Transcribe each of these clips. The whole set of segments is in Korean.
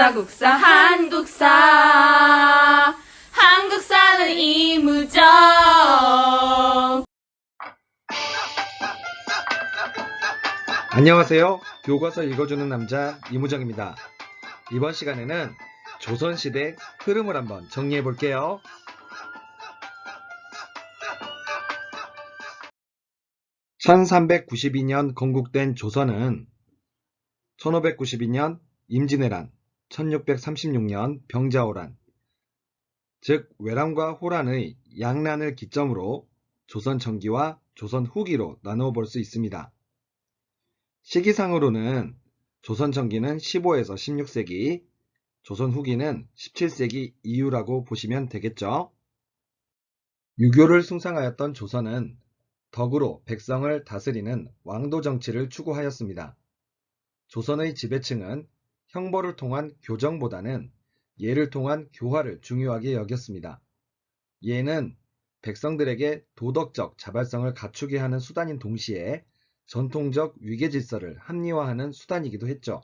국사 한국사는 이무정. 안녕하세요. 교과서 읽어주는 남자 이무정입니다. 이번 시간에는 조선시대 흐름을 한번 정리해 볼게요. (1392년) 건국된 조선은 1592년 임진왜란, 1636년 병자호란, 즉 외란과 호란의 양난을 기점으로 조선 전기와 조선 후기로 나누어 볼 수 있습니다. 시기상으로는 조선 전기는 15에서 16세기, 조선 후기는 17세기 이후라고 보시면 되겠죠. 유교를 숭상하였던 조선은 덕으로 백성을 다스리는 왕도 정치를 추구하였습니다. 조선의 지배층은 형벌을 통한 교정보다는 예를 통한 교화를 중요하게 여겼습니다. 예는 백성들에게 도덕적 자발성을 갖추게 하는 수단인 동시에 전통적 위계질서를 합리화하는 수단이기도 했죠.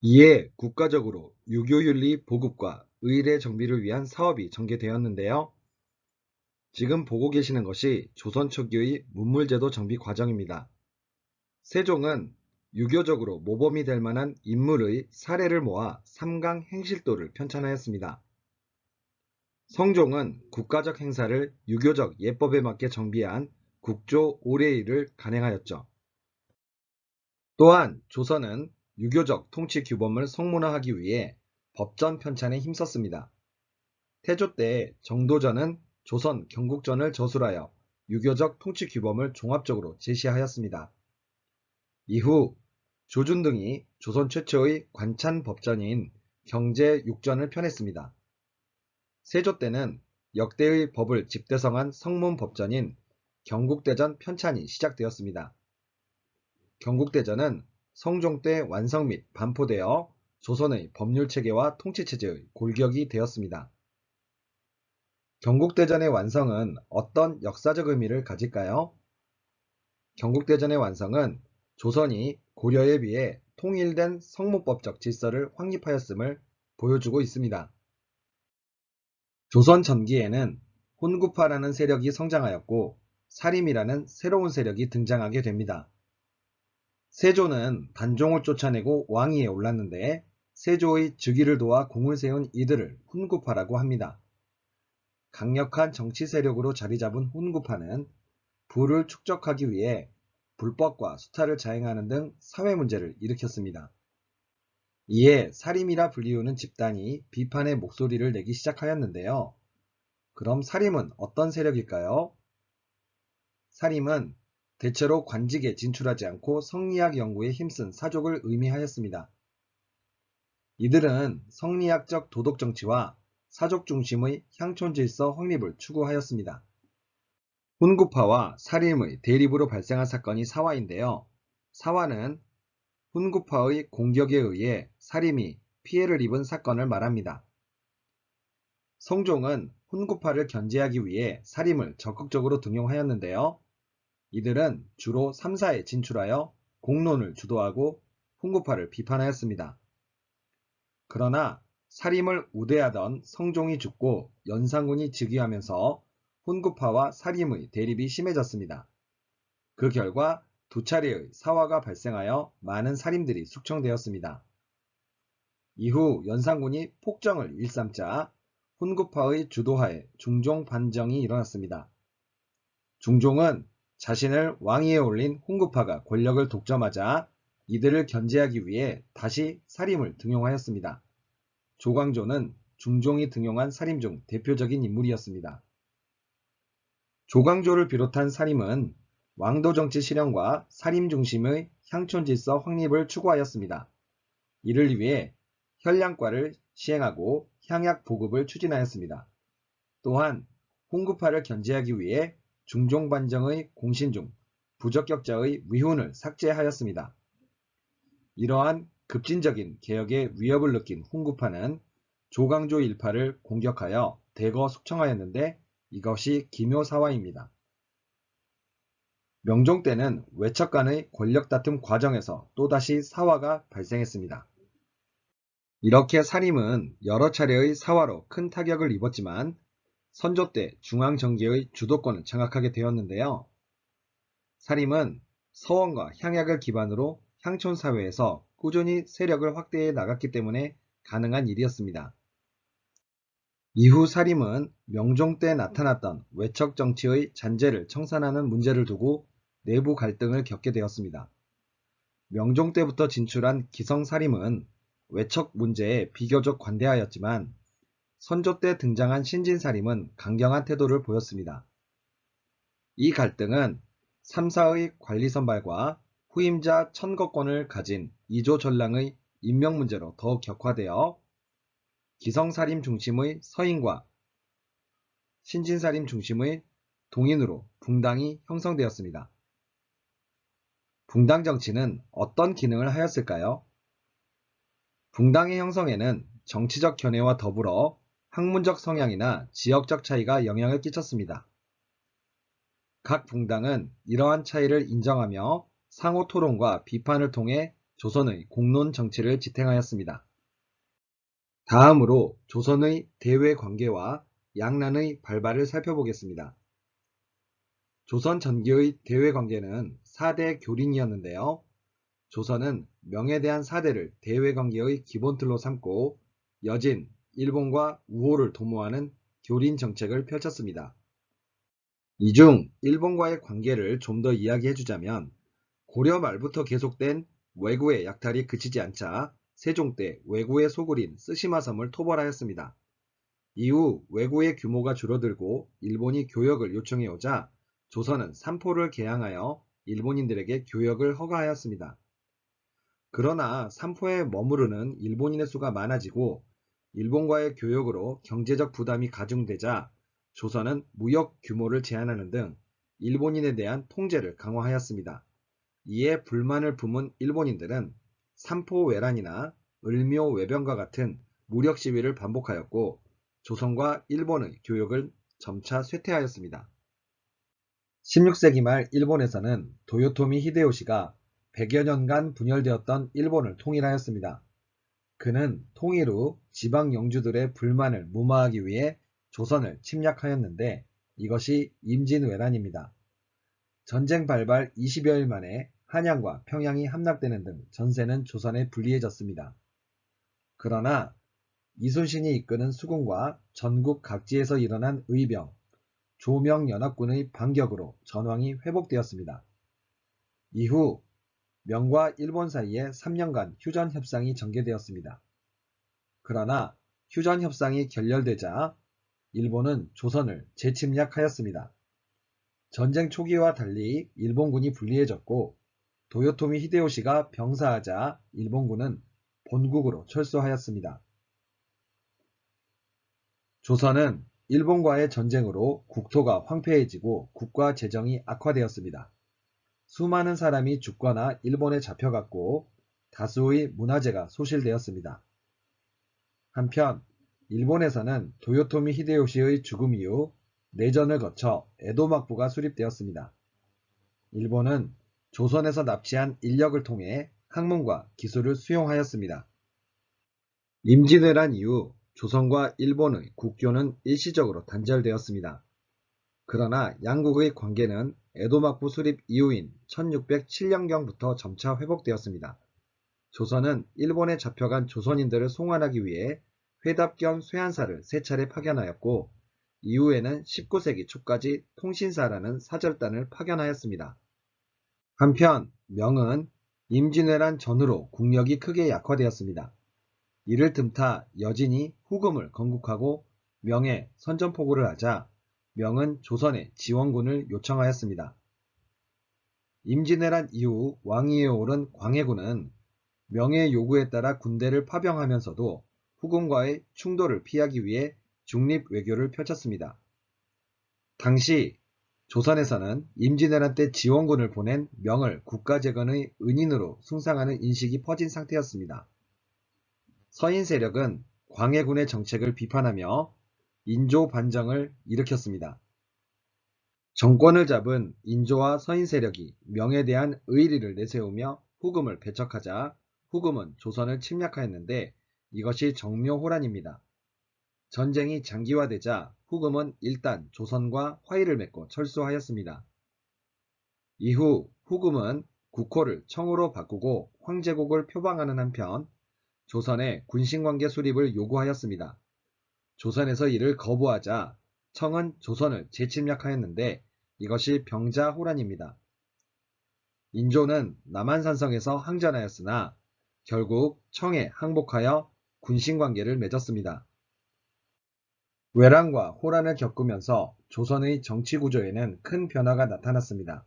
이에 국가적으로 유교윤리 보급과 의례 정비를 위한 사업이 전개되었는데요. 지금 보고 계시는 것이 조선 초기의 문물제도 정비 과정입니다. 세종은 유교적으로 모범이 될 만한 인물의 사례를 모아 삼강 행실도를 편찬하였습니다. 성종은 국가적 행사를 유교적 예법에 맞게 정비한 국조 오례일을 간행하였죠. 또한 조선은 유교적 통치 규범을 성문화하기 위해 법전 편찬에 힘썼습니다. 태조 때 정도전은 조선 경국전을 저술하여 유교적 통치 규범을 종합적으로 제시하였습니다. 이후 조준 등이 조선 최초의 관찬 법전인 경제육전을 펴냈습니다. 세조 때는 역대의 법을 집대성한 성문 법전인 경국대전 편찬이 시작되었습니다. 경국대전은 성종 때 완성 및 반포되어 조선의 법률체계와 통치체제의 골격이 되었습니다. 경국대전의 완성은 어떤 역사적 의미를 가질까요? 경국대전의 완성은 조선이 고려에 비해 통일된 성문법적 질서를 확립하였음을 보여주고 있습니다. 조선 전기에는 훈구파라는 세력이 성장하였고 사림이라는 새로운 세력이 등장하게 됩니다. 세조는 단종을 쫓아내고 왕위에 올랐는데 세조의 즉위를 도와 공을 세운 이들을 훈구파라고 합니다. 강력한 정치 세력으로 자리 잡은 훈구파는 부를 축적하기 위해 불법과 수탈을 자행하는 등 사회 문제를 일으켰습니다. 이에 사림이라 불리우는 집단이 비판의 목소리를 내기 시작하였는데요. 그럼 사림은 어떤 세력일까요? 사림은 대체로 관직에 진출하지 않고 성리학 연구에 힘쓴 사족을 의미하였습니다. 이들은 성리학적 도덕정치와 사족 중심의 향촌질서 확립을 추구하였습니다. 훈구파와 사림의 대립으로 발생한 사건이 사화인데요. 사화는 훈구파의 공격에 의해 사림이 피해를 입은 사건을 말합니다. 성종은 훈구파를 견제하기 위해 사림을 적극적으로 등용하였는데요. 이들은 주로 삼사에 진출하여 공론을 주도하고 훈구파를 비판하였습니다. 그러나 사림을 우대하던 성종이 죽고 연산군이 즉위하면서 훈구파와 사림의 대립이 심해졌습니다. 그 결과 두 차례의 사화가 발생하여 많은 사림들이 숙청되었습니다. 이후 연산군이 폭정을 일삼자 훈구파의 주도하에 중종 반정이 일어났습니다. 중종은 자신을 왕위에 올린 훈구파가 권력을 독점하자 이들을 견제하기 위해 다시 사림을 등용하였습니다. 조광조는 중종이 등용한 사림 중 대표적인 인물이었습니다. 조광조를 비롯한 사림은 왕도 정치 실현과 사림 중심의 향촌질서 확립을 추구하였습니다. 이를 위해 현량과를 시행하고 향약 보급을 추진하였습니다. 또한 훈구파를 견제하기 위해 중종반정의 공신 중 부적격자의 위훈을 삭제하였습니다. 이러한 급진적인 개혁의 위협을 느낀 훈구파는 조광조 일파를 공격하여 대거 숙청하였는데 이것이 기묘사화입니다. 명종 때는 외척 간의 권력 다툼 과정에서 또다시 사화가 발생했습니다. 이렇게 사림은 여러 차례의 사화로 큰 타격을 입었지만 선조 때 중앙정계의 주도권을 장악하게 되었는데요. 사림은 서원과 향약을 기반으로 향촌 사회에서 꾸준히 세력을 확대해 나갔기 때문에 가능한 일이었습니다. 이후 사림은 명종 때 나타났던 외척 정치의 잔재를 청산하는 문제를 두고 내부 갈등을 겪게 되었습니다. 명종 때부터 진출한 기성사림은 외척 문제에 비교적 관대하였지만 선조 때 등장한 신진사림은 강경한 태도를 보였습니다. 이 갈등은 3사의 관리선발과 후임자 천거권을 가진 이조 전랑의 임명 문제로 더욱 격화되어 기성사림 중심의 서인과 신진사림 중심의 동인으로 붕당이 형성되었습니다. 붕당 정치는 어떤 기능을 하였을까요? 붕당의 형성에는 정치적 견해와 더불어 학문적 성향이나 지역적 차이가 영향을 끼쳤습니다. 각 붕당은 이러한 차이를 인정하며 상호 토론과 비판을 통해 조선의 공론 정치를 지탱하였습니다. 다음으로 조선의 대외 관계와 양난의 발발을 살펴보겠습니다. 조선 전기의 대외 관계는 4대 교린이었는데요. 조선은 명에 대한 4대를 대외 관계의 기본틀로 삼고 여진, 일본과 우호를 도모하는 교린 정책을 펼쳤습니다. 이 중 일본과의 관계를 좀 더 이야기해주자면 고려 말부터 계속된 왜구의 약탈이 그치지 않자 세종 때 왜구의 소굴인 쓰시마섬을 토벌하였습니다. 이후 왜구의 규모가 줄어들고 일본이 교역을 요청해오자 조선은 삼포를 개항하여 일본인들에게 교역을 허가하였습니다. 그러나 삼포에 머무르는 일본인의 수가 많아지고 일본과의 교역으로 경제적 부담이 가중되자 조선은 무역 규모를 제한하는 등 일본인에 대한 통제를 강화하였습니다. 이에 불만을 품은 일본인들은 삼포 외란이나 을묘 외병과 같은 무력 시위를 반복하였고 조선과 일본의 교역을 점차 쇠퇴하였습니다. 16세기 말 일본에서는 도요토미 히데요시가 100여 년간 분열되었던 일본을 통일하였습니다. 그는 통일 후 지방 영주들의 불만을 무마하기 위해 조선을 침략하였는데 이것이 임진왜란입니다. 전쟁 발발 20여일 만에 한양과 평양이 함락되는 등 전세는 조선에 불리해졌습니다. 그러나 이순신이 이끄는 수군과 전국 각지에서 일어난 의병, 조명연합군의 반격으로 전황이 회복되었습니다. 이후 명과 일본 사이에 3년간 휴전협상이 전개되었습니다. 그러나 휴전협상이 결렬되자 일본은 조선을 재침략하였습니다. 전쟁 초기와 달리 일본군이 불리해졌고 도요토미 히데요시가 병사하자 일본군은 본국으로 철수하였습니다. 조선은 일본과의 전쟁으로 국토가 황폐해지고 국가 재정이 악화되었습니다. 수많은 사람이 죽거나 일본에 잡혀갔고 다수의 문화재가 소실되었습니다. 한편 일본에서는 도요토미 히데요시의 죽음 이후 내전을 거쳐 에도 막부가 수립되었습니다. 일본은 조선에서 납치한 인력을 통해 학문과 기술을 수용하였습니다. 임진왜란 이후 조선과 일본의 국교는 일시적으로 단절되었습니다. 그러나 양국의 관계는 에도 막부 수립 이후인 1607년경부터 점차 회복되었습니다. 조선은 일본에 잡혀간 조선인들을 송환하기 위해 회답 겸 쇠한사를 3차례 파견하였고 이후에는 19세기 초까지 통신사라는 사절단을 파견하였습니다. 한편 명은 임진왜란 전후로 국력이 크게 약화되었습니다. 이를 틈타 여진이 후금을 건국하고 명에 선전포고를 하자 명은 조선에 지원군을 요청하였습니다. 임진왜란 이후 왕위에 오른 광해군은 명의 요구에 따라 군대를 파병하면서도 후금과의 충돌을 피하기 위해 중립 외교를 펼쳤습니다. 당시 조선에서는 임진왜란 때 지원군을 보낸 명을 국가재건의 은인으로 숭상하는 인식이 퍼진 상태였습니다. 서인 세력은 광해군의 정책을 비판하며 인조 반정을 일으켰습니다. 정권을 잡은 인조와 서인 세력이 명에 대한 의리를 내세우며 후금을 배척하자 후금은 조선을 침략하였는데 이것이 정묘호란입니다. 전쟁이 장기화되자 후금은 일단 조선과 화의를 맺고 철수하였습니다. 이후 후금은 국호를 청으로 바꾸고 황제국을 표방하는 한편 조선의 군신관계 수립을 요구하였습니다. 조선에서 이를 거부하자 청은 조선을 재침략하였는데 이것이 병자호란입니다. 인조는 남한산성에서 항전하였으나 결국 청에 항복하여 군신관계를 맺었습니다. 외란과 호란을 겪으면서 조선의 정치구조에는 큰 변화가 나타났습니다.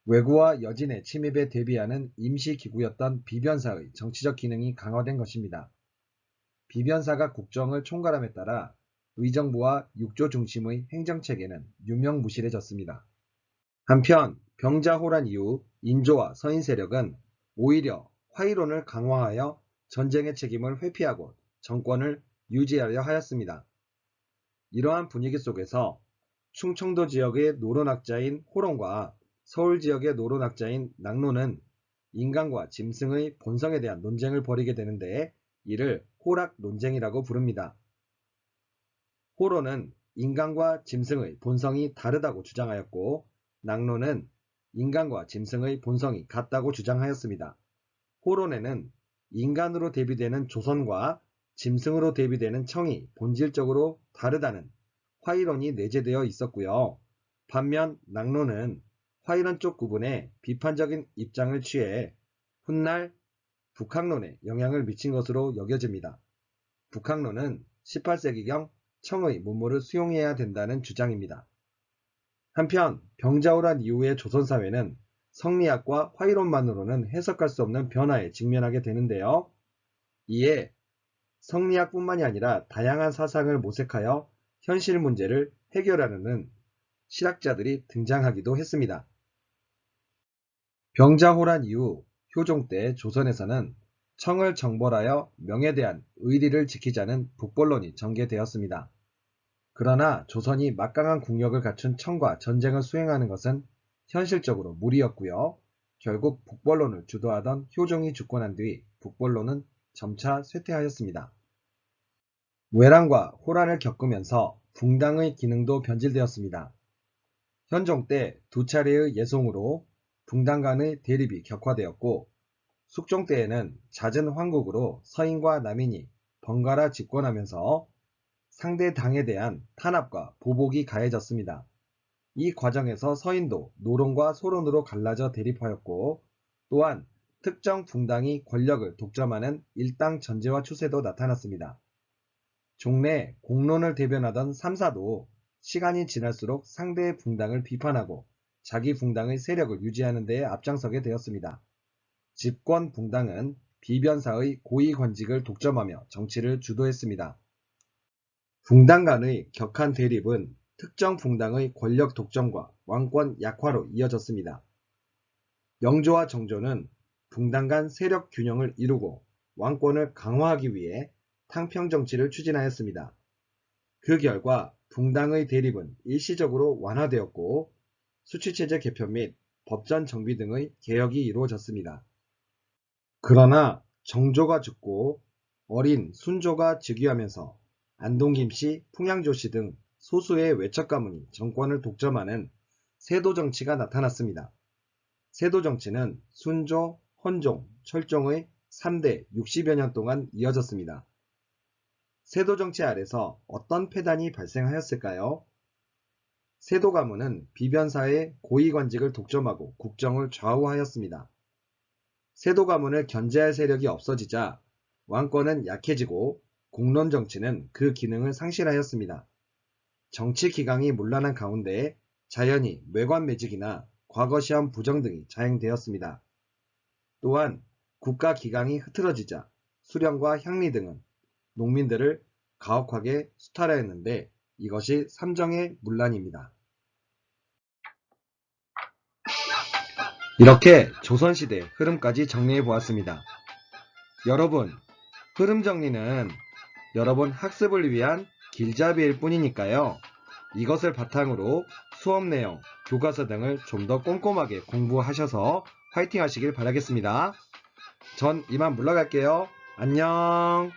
왜구와 여진의 침입에 대비하는 임시기구였던 비변사의 정치적 기능이 강화된 것입니다. 비변사가 국정을 총괄함에 따라 의정부와 육조 중심의 행정체계는 유명무실해졌습니다. 한편 병자호란 이후 인조와 서인 세력은 오히려 화의론을 강화하여 전쟁의 책임을 회피하고 정권을 유지하려 하였습니다. 이러한 분위기 속에서 충청도 지역의 노론학자인 호론과 서울 지역의 노론학자인 낙노는 인간과 짐승의 본성에 대한 논쟁을 벌이게 되는데 이를 호락 논쟁이라고 부릅니다. 호론은 인간과 짐승의 본성이 다르다고 주장하였고 낙노는 인간과 짐승의 본성이 같다고 주장하였습니다. 호론에는 인간으로 대비되는 조선과 짐승으로 대비되는 청이 본질적으로 다르다는 화의론이 내재되어 있었고요. 반면 낙노는 화의론 쪽 구분에 비판적인 입장을 취해 훗날 북학론에 영향을 미친 것으로 여겨집니다. 북학론은 18세기경 청의 문물을 수용해야 된다는 주장입니다. 한편 병자호란 이후의 조선사회는 성리학과 화의론만으로는 해석할 수 없는 변화에 직면하게 되는데요. 이에 성리학뿐만이 아니라 다양한 사상을 모색하여 현실 문제를 해결하려는 실학자들이 등장하기도 했습니다. 병자호란 이후 효종 때 조선에서는 청을 정벌하여 명에 대한 의리를 지키자는 북벌론이 전개되었습니다. 그러나 조선이 막강한 국력을 갖춘 청과 전쟁을 수행하는 것은 현실적으로 무리였고요. 결국 북벌론을 주도하던 효종이 죽고 난 뒤 북벌론은 점차 쇠퇴하였습니다. 외란과 호란을 겪으면서 붕당의 기능도 변질되었습니다. 현종 때 두 차례의 예송으로 붕당 간의 대립이 격화되었고 숙종 때에는 잦은 황국으로 서인과 남인이 번갈아 집권하면서 상대 당에 대한 탄압과 보복이 가해졌습니다. 이 과정에서 서인도 노론과 소론으로 갈라져 대립하였고 또한 특정 붕당이 권력을 독점하는 일당 전제화 추세도 나타났습니다. 종래 공론을 대변하던 삼사도 시간이 지날수록 상대의 붕당을 비판하고 자기 붕당의 세력을 유지하는 데에 앞장서게 되었습니다. 집권 붕당은 비변사의 고위관직을 독점하며 정치를 주도했습니다. 붕당 간의 격한 대립은 특정 붕당의 권력 독점과 왕권 약화로 이어졌습니다. 영조와 정조는 붕당 간 세력 균형을 이루고 왕권을 강화하기 위해 탕평 정치를 추진하였습니다. 그 결과 붕당의 대립은 일시적으로 완화되었고 수치체제 개편 및 법전 정비 등의 개혁이 이루어졌습니다. 그러나 정조가 죽고 어린 순조가 즉위하면서 안동 김씨, 풍양조 씨 등 소수의 외척 가문이 정권을 독점하는 세도 정치가 나타났습니다. 세도 정치는 순조, 헌종, 철종의 3대 60여 년 동안 이어졌습니다. 세도 정치 아래서 어떤 폐단이 발생하였을까요? 세도 가문은 비변사의 고위관직을 독점하고 국정을 좌우하였습니다. 세도 가문을 견제할 세력이 없어지자 왕권은 약해지고 공론 정치는 그 기능을 상실하였습니다. 정치 기강이 문란한 가운데 자연히 뇌관매직이나 과거시험 부정 등이 자행되었습니다. 또한 국가 기강이 흐트러지자 수령과 향리 등은 농민들을 가혹하게 수탈하였는데 이것이 삼정의 문란입니다. 이렇게 조선시대 흐름까지 정리해 보았습니다. 여러분, 흐름 정리는 여러분 학습을 위한 길잡이일 뿐이니까요. 이것을 바탕으로 수업 내용, 교과서 등을 좀 더 꼼꼼하게 공부하셔서 화이팅 하시길 바라겠습니다. 전 이만 물러갈게요. 안녕.